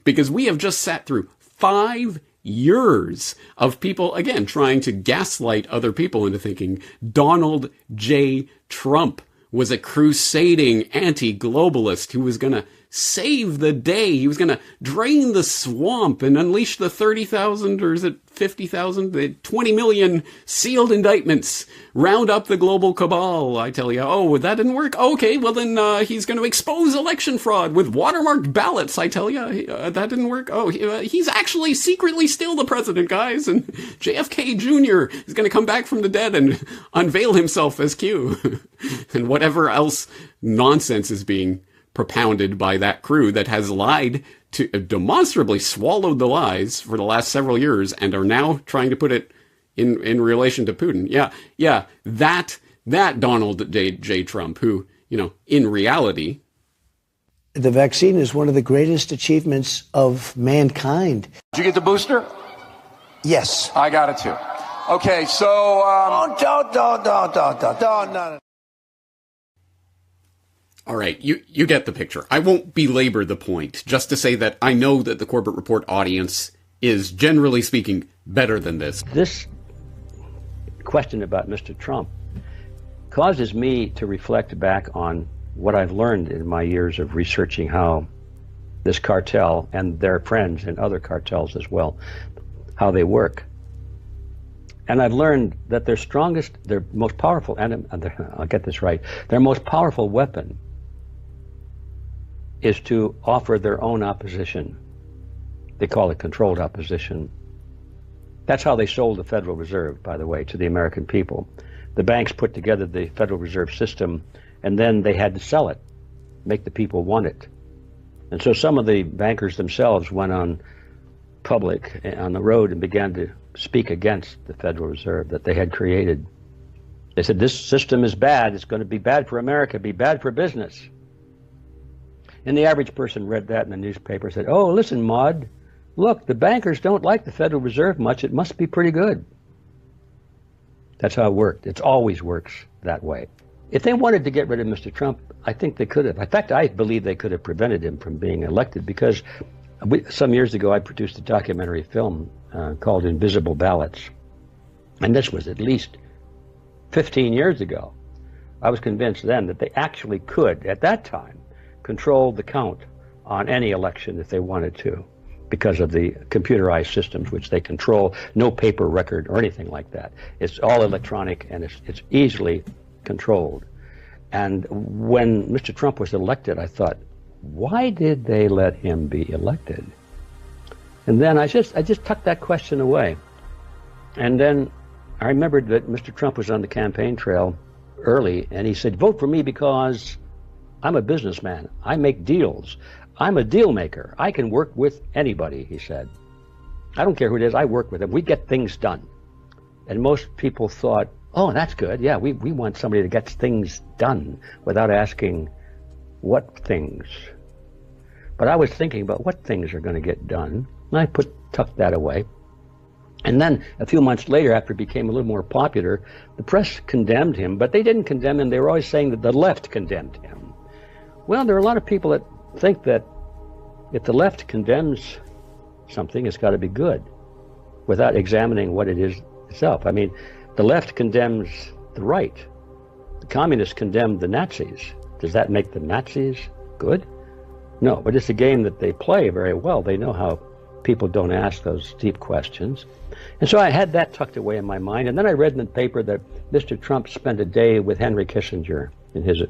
because we have just sat through 5 years of people, again, trying to gaslight other people into thinking Donald J. Trump was a crusading anti-globalist who was going to save the day. He was going to drain the swamp and unleash the 30,000, or is it 50,000? The 20 million sealed indictments. Round up the global cabal, I tell you. Oh, that didn't work? Okay, well then he's going to expose election fraud with watermarked ballots, I tell you. That didn't work? Oh, he's actually secretly still the president, guys. And JFK Jr. is going to come back from the dead and unveil himself as Q. And whatever else nonsense is being propounded by that crew that has lied to demonstrably swallowed the lies for the last several years and are now trying to put it in relation to Putin. Yeah, that Donald J. Trump, who, in reality, the vaccine is one of the greatest achievements of mankind. Did you get the booster? Yes. I got it too. Okay, so Don't. All right, you get the picture. I won't belabor the point, just to say that I know that the Corbett Report audience is, generally speaking, better than this. This question about Mr. Trump causes me to reflect back on what I've learned in my years of researching how this cartel and their friends and other cartels as well, how they work. And I've learned that their strongest, their most powerful enemy, I'll get this right, their most powerful weapon is to offer their own opposition. They call it controlled opposition. That's how they sold the Federal Reserve, by the way, to the American people. The banks put together the Federal Reserve System, and then they had to sell it, make the people want it. And so some of the bankers themselves went on public, on the road, and began to speak against the Federal Reserve that they had created. They said, this system is bad. It's going to be bad for America, be bad for business. And the average person read that in the newspaper and said, oh, listen, Maude, look, the bankers don't like the Federal Reserve much. It must be pretty good. That's how it worked. It always works that way. If they wanted to get rid of Mr. Trump, I think they could have. In fact, I believe they could have prevented him from being elected, because some years ago I produced a documentary film called Invisible Ballots. And this was at least 15 years ago. I was convinced then that they actually could, at that time, control the count on any election if they wanted to, because of the computerized systems which they control, no paper record or anything like that. It's all electronic, and it's easily controlled. And when Mr. Trump was elected, I thought, why did they let him be elected? And then I just tucked that question away. And then I remembered that Mr. Trump was on the campaign trail early, and he said, vote for me because I'm a businessman. I make deals. I'm a deal maker. I can work with anybody, he said. I don't care who it is. I work with them. We get things done. And most people thought, oh, that's good. Yeah, we want somebody that gets things done without asking what things. But I was thinking about what things are going to get done. And I tucked that away. And then a few months later, after he became a little more popular, the press condemned him, but they didn't condemn him. They were always saying that the left condemned him. Well, there are a lot of people that think that if the left condemns something, it's got to be good, without examining what it is itself. I mean, the left condemns the right. The communists condemned the Nazis. Does that make the Nazis good? No, but it's a game that they play very well. They know how people don't ask those deep questions. And so I had that tucked away in my mind. And then I read in the paper that Mr. Trump spent a day with Henry Kissinger in his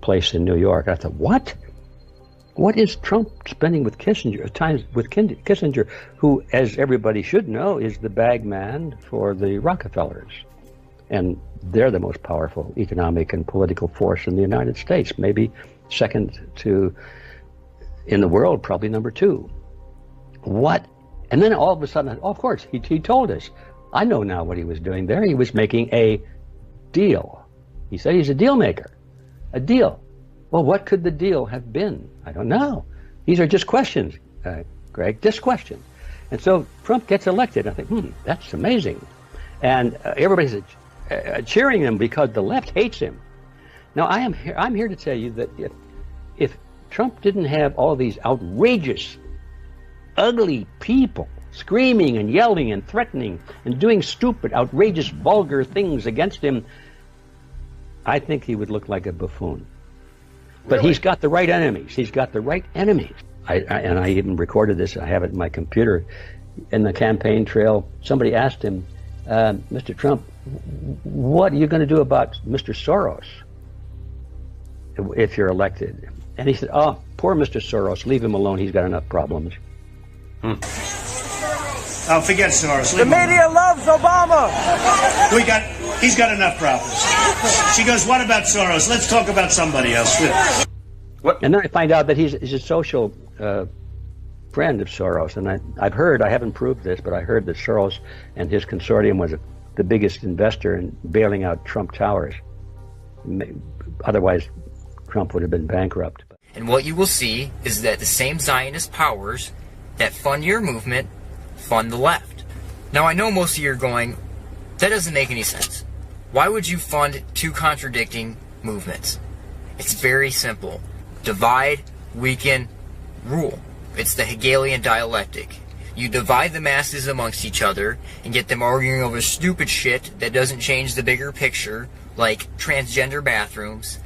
place in New York. I thought, what? What is Trump spending with Kissinger? Time with Kissinger, who, as everybody should know, is the bag man for the Rockefellers. And they're the most powerful economic and political force in the United States, maybe second to, in the world, probably number 2. What? And then all of a sudden, of course, he told us. I know now what he was doing there. He was making a deal. He said he's a deal maker. A deal. Well, what could the deal have been? I don't know. These are just questions, Greg, just questions. And so Trump gets elected. I think, that's amazing. And everybody's cheering him because the left hates him. Now, I'm here to tell you that if Trump didn't have all these outrageous ugly people screaming and yelling and threatening and doing stupid, outrageous, vulgar things against him, I think he would look like a buffoon. But he's got the right enemies. He's got the right enemies. I even recorded this. I have it in my computer. In the campaign trail, somebody asked him, Mr. Trump, what are you going to do about Mr. Soros if you're elected? And he said, oh, poor Mr. Soros, leave him alone. He's got enough problems. Oh, forget Soros. The media loves Obama. He's got enough problems. She goes, what about Soros? Let's talk about somebody else. And then I find out that he's a social friend of Soros. And I've heard, I haven't proved this, but I heard that Soros and his consortium was the biggest investor in bailing out Trump Towers. Otherwise, Trump would have been bankrupt. And what you will see is that the same Zionist powers that fund your movement fund the left. Now, I know most of you are going, that doesn't make any sense. Why would you fund two contradicting movements? It's very simple. Divide, weaken, rule. It's the Hegelian dialectic. You divide the masses amongst each other and get them arguing over stupid shit that doesn't change the bigger picture, like transgender bathrooms,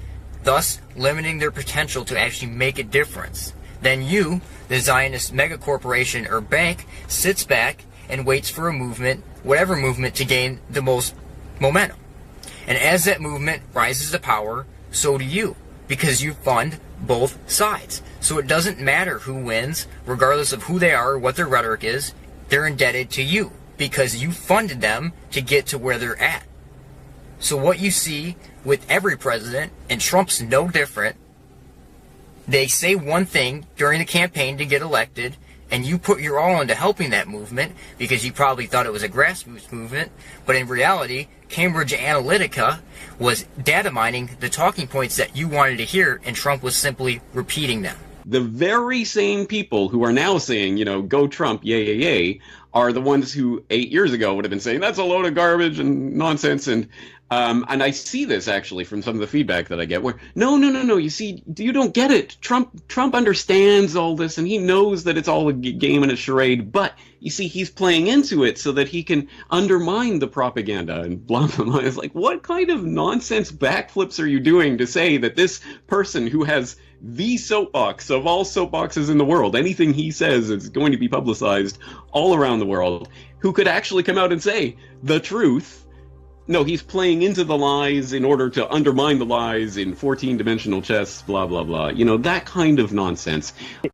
thus limiting their potential to actually make a difference. Then you, the Zionist megacorporation or bank, sits back and waits for a movement, whatever movement, to gain the most momentum. And as that movement rises to power, so do you, because you fund both sides. So it doesn't matter who wins, regardless of who they are or what their rhetoric is, they're indebted to you, because you funded them to get to where they're at. So what you see with every president, and Trump's no different, they say one thing during the campaign to get elected, and you put your all into helping that movement because you probably thought it was a grassroots movement, but in reality, Cambridge Analytica was data mining the talking points that you wanted to hear, and Trump was simply repeating them. The very same people who are now saying, go Trump, yay, yay, yay, are the ones who 8 years ago would have been saying that's a load of garbage and nonsense. And I see this actually from some of the feedback that I get where, no, you see, you don't get it. Trump understands all this and he knows that it's all a game and a charade, but you see, he's playing into it so that he can undermine the propaganda and blah, blah, blah. It's like, what kind of nonsense backflips are you doing to say that this person who has the soapbox of all soapboxes in the world, anything he says is going to be publicized all around the world, who could actually come out and say the truth? No, he's playing into the lies in order to undermine the lies in 14-dimensional chess, blah, blah, blah. That kind of nonsense.